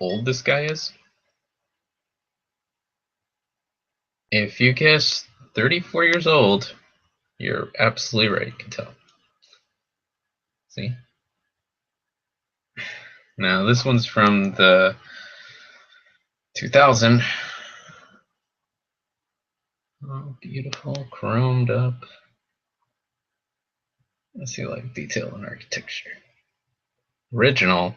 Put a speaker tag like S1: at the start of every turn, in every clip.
S1: old this guy is? If you guess 34 years old, you're absolutely right, you can tell. See? Now, this one's from the 2000. Oh, beautiful, chromed up. Let's see, like, detail and architecture. Original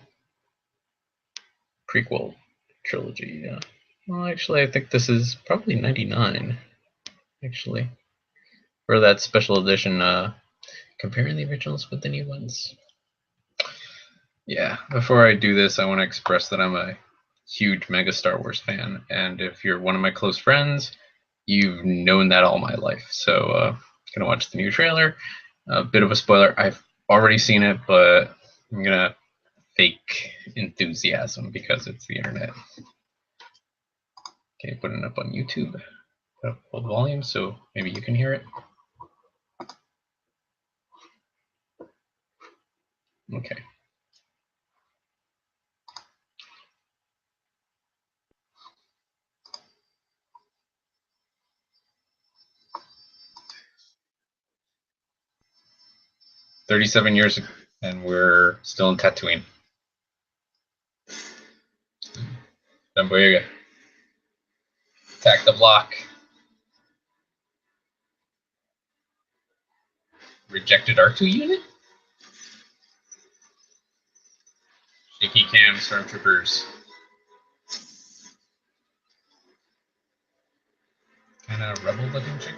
S1: prequel trilogy, yeah. Well, actually, I think this is probably 99, actually. For that special edition, comparing the originals with the new ones. Yeah, before I do this, I want to express that I'm a huge mega Star Wars fan, and if you're one of my close friends, you've known that all my life. So, gonna watch the new trailer. A bit of a spoiler. I've already seen it, but I'm gonna fake enthusiasm because it's the internet. Okay, putting it up on YouTube. Put up full volume so maybe you can hear it. Okay. "37 years and we're still in Tatooine." Then Boyega. Attack the block. Rejected R2 unit? Shaky cam stormtroopers. Kind of rebel looking chick.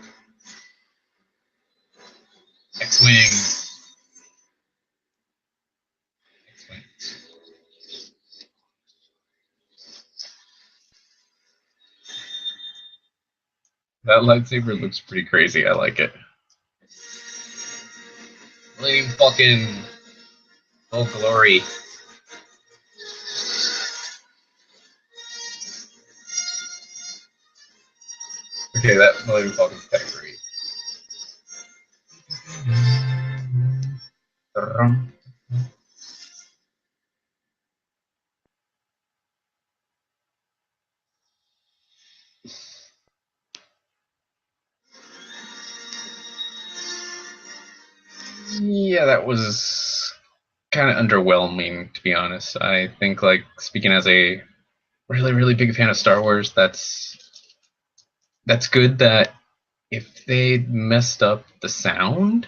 S1: X-Wing. X-Wing. That lightsaber looks pretty crazy. I like it. Millennium Falcon. Full glory. Okay, that Millennium Falcon's kind of great. Yeah, that was kind of underwhelming, to be honest. I think, like, speaking as a really, really big fan of Star Wars, that's good. That if they messed up the sound,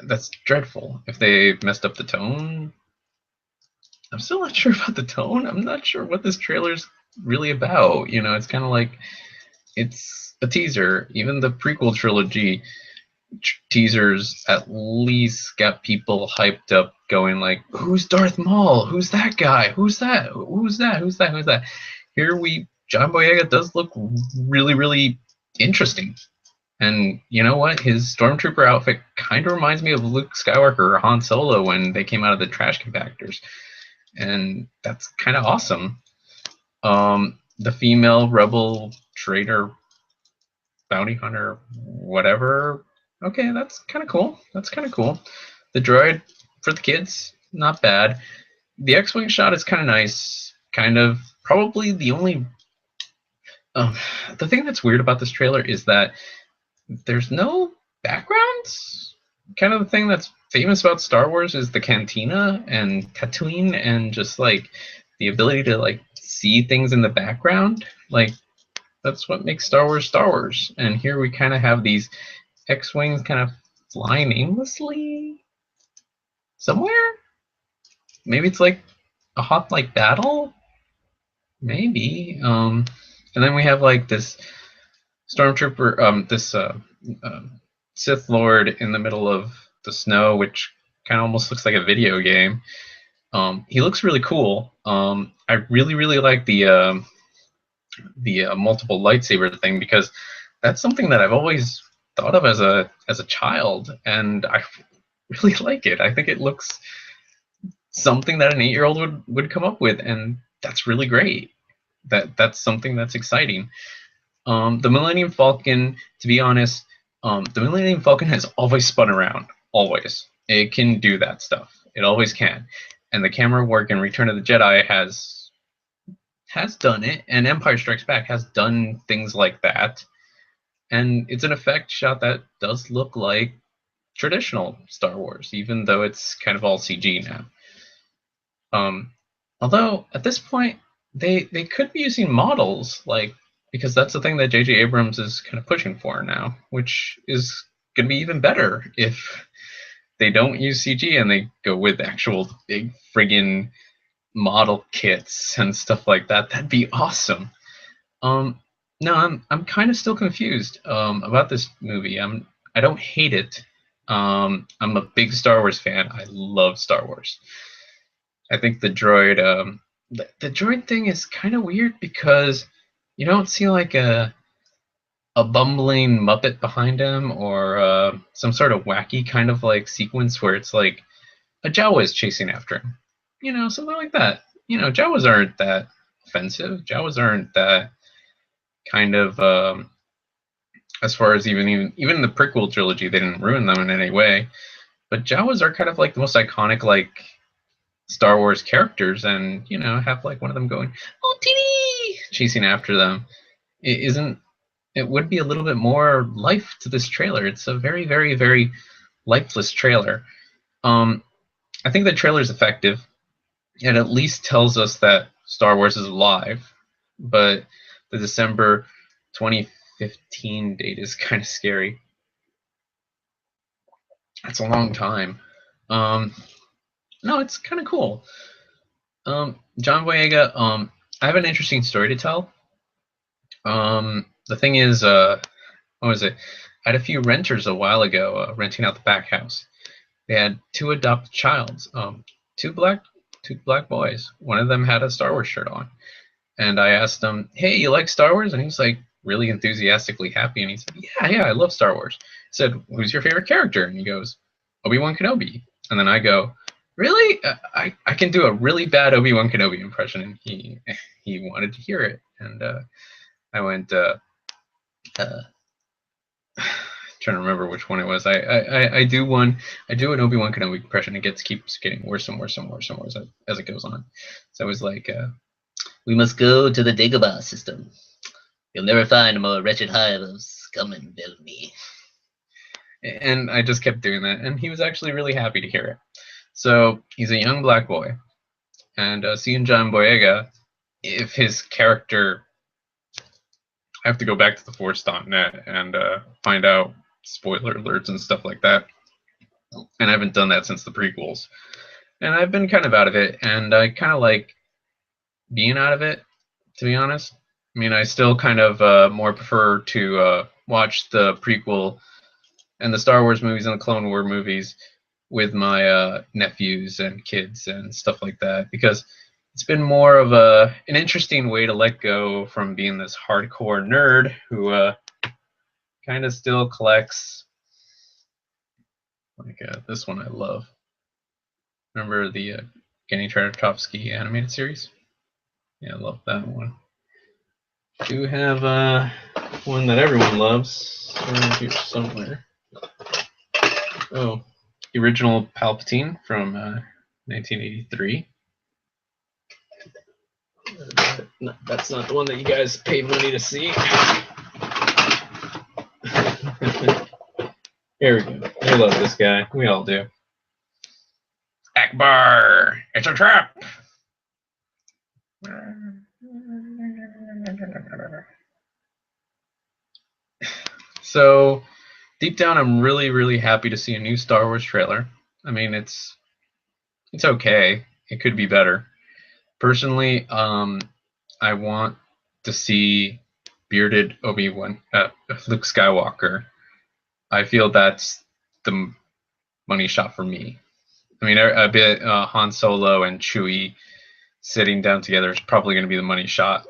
S1: that's dreadful. If they messed up the tone, I'm still not sure about the tone. I'm not sure what this trailer's really about. You know, it's kind of like it's a teaser. Even the prequel trilogy teasers at least got people hyped up, going like, "Who's Darth Maul? Who's that guy? Who's that? Who's that? Who's that? Who's that?" Here John Boyega does look really, really interesting. And you know what? His stormtrooper outfit kind of reminds me of Luke Skywalker or Han Solo when they came out of the trash compactors, and that's kind of awesome. The female rebel trader, bounty hunter, whatever. Okay, that's kind of cool. That's kind of cool. The droid for the kids, not bad. The X-wing shot is kind of nice. Kind of probably the only. The thing that's weird about this trailer is that there's no backgrounds. Kind of the thing that's famous about Star Wars is the cantina and Tatooine, and just like the ability to like see things in the background. Like that's what makes Star Wars Star Wars. And here we kind of have these X-wings kind of flying aimlessly somewhere. Maybe it's like a hot like battle. Maybe. And then we have like this stormtrooper, this Sith Lord in the middle of the snow, which kind of almost looks like a video game. He looks really cool. I really, really like the multiple lightsaber thing, because that's something that I've always thought of as a child, and I really like it. I think it looks something that an 8-year-old would come up with, and that's really great. That's something that's exciting. The Millennium Falcon, to be honest, the Millennium Falcon has always spun around. Always, it can do that stuff. It always can. and the camera work in Return of the Jedi has done it, and Empire Strikes Back has done things like that. And it's an effect shot that does look like traditional Star Wars, even though it's kind of all CG now. Although at this point they could be using models, like, because that's the thing that J.J. Abrams is kind of pushing for now, which is going to be even better if they don't use CG and they go with actual big friggin' model kits and stuff like that. That'd be awesome. No, I'm kind of still confused about this movie. I don't hate it. I'm a big Star Wars fan. I love Star Wars. I think the droid the droid thing is kind of weird because you don't see like a bumbling Muppet behind him, or some sort of wacky kind of like sequence where it's like a Jawa is chasing after him. Something like that. Jawas aren't that offensive. Jawas aren't that kind of as far as even the prequel trilogy, they didn't ruin them in any way. But Jawas are kind of like the most iconic like Star Wars characters, and have like one of them going, "Oh, teeny," chasing after them. It would be a little bit more life to this trailer. It's a very, very, very lifeless trailer. I think the trailer is effective. It at least tells us that Star Wars is alive, but the December 2015 date is kind of scary. That's a long time. No, it's kind of cool. John Boyega, I have an interesting story to tell. The thing is, what was it? I had a few renters a while ago renting out the back house. They had two adopted childs, two black boys. One of them had a Star Wars shirt on, and I asked him, "Hey, you like Star Wars?" And he's like really enthusiastically happy, and he said, "Yeah, I love Star Wars." I said, "Who's your favorite character?" And he goes, "Obi-Wan Kenobi." And then I go, "Really? I can do a really bad Obi-Wan Kenobi impression." And he wanted to hear it, and I went, trying to remember which one it was. I do an Obi-Wan Kenobi impression. It keeps getting worse and worse and worse and worse as it goes on. So I was like, "We must go to the Dagobah system. You'll never find a more wretched hive of scum and villainy." And I just kept doing that, and he was actually really happy to hear it. So he's a young black boy, and seeing John Boyega, if his character, I have to go back to theforce.net and find out spoiler alerts and stuff like that. And I haven't done that since the prequels. And I've been kind of out of it, and I kind of like being out of it, to be honest. I mean, I still kind of more prefer to watch the prequel and the Star Wars movies and the Clone War movies with my nephews and kids and stuff like that, because it's been more of an interesting way to let go from being this hardcore nerd who kind of still collects. Like this one I love. Remember the Genndy Tartakovsky animated series? Yeah, I love that one. Do have one that everyone loves around here somewhere. Oh, the original Palpatine from 1983. No, that's not the one that you guys paid money to see. Here we go. I love this guy. We all do. Akbar! It's a trap! So, deep down, I'm really, really happy to see a new Star Wars trailer. I mean, it's okay. It could be better. Personally, I want to see bearded Obi-Wan, Luke Skywalker. I feel that's the money shot for me. I mean, a bit Han Solo and Chewie sitting down together is probably going to be the money shot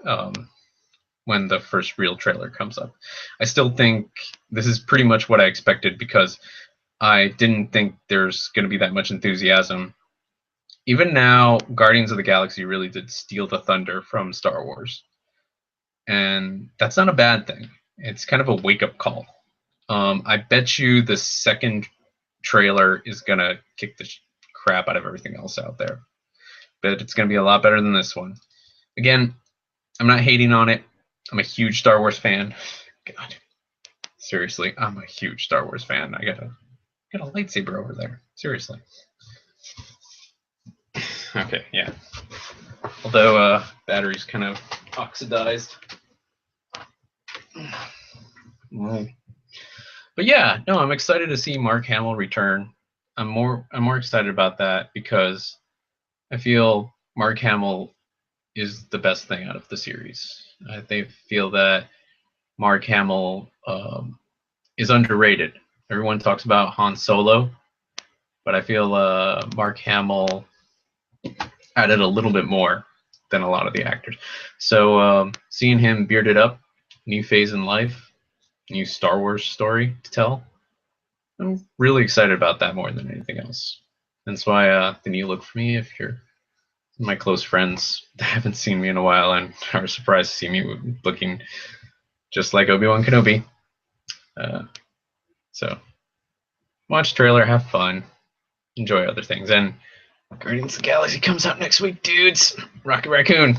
S1: when the first real trailer comes up. I still think this is pretty much what I expected, because I didn't think there's going to be that much enthusiasm. Even now, Guardians of the Galaxy really did steal the thunder from Star Wars. And that's not a bad thing. It's kind of a wake-up call. I bet you the second trailer is going to kick the crap out of everything else out there. but it's going to be a lot better than this one. Again, I'm not hating on it. I'm a huge Star Wars fan. God, seriously, I'm a huge Star Wars fan. I got a lightsaber over there. Seriously. Okay, yeah. Although battery's kind of oxidized. But yeah, no, I'm excited to see Mark Hamill return. I'm more excited about that because I feel Mark Hamill is the best thing out of the series. They feel that Mark Hamill is underrated. Everyone talks about Han Solo, but I feel Mark Hamill added a little bit more than a lot of the actors. So seeing him bearded up, new phase in life, new Star Wars story to tell, I'm really excited about that more than anything else. That's why the new look for me, if you're my close friends that haven't seen me in a while and are surprised to see me looking just like Obi-Wan Kenobi. So watch trailer, have fun, enjoy other things, and Guardians of the Galaxy comes out next week, dudes. Rocket Raccoon.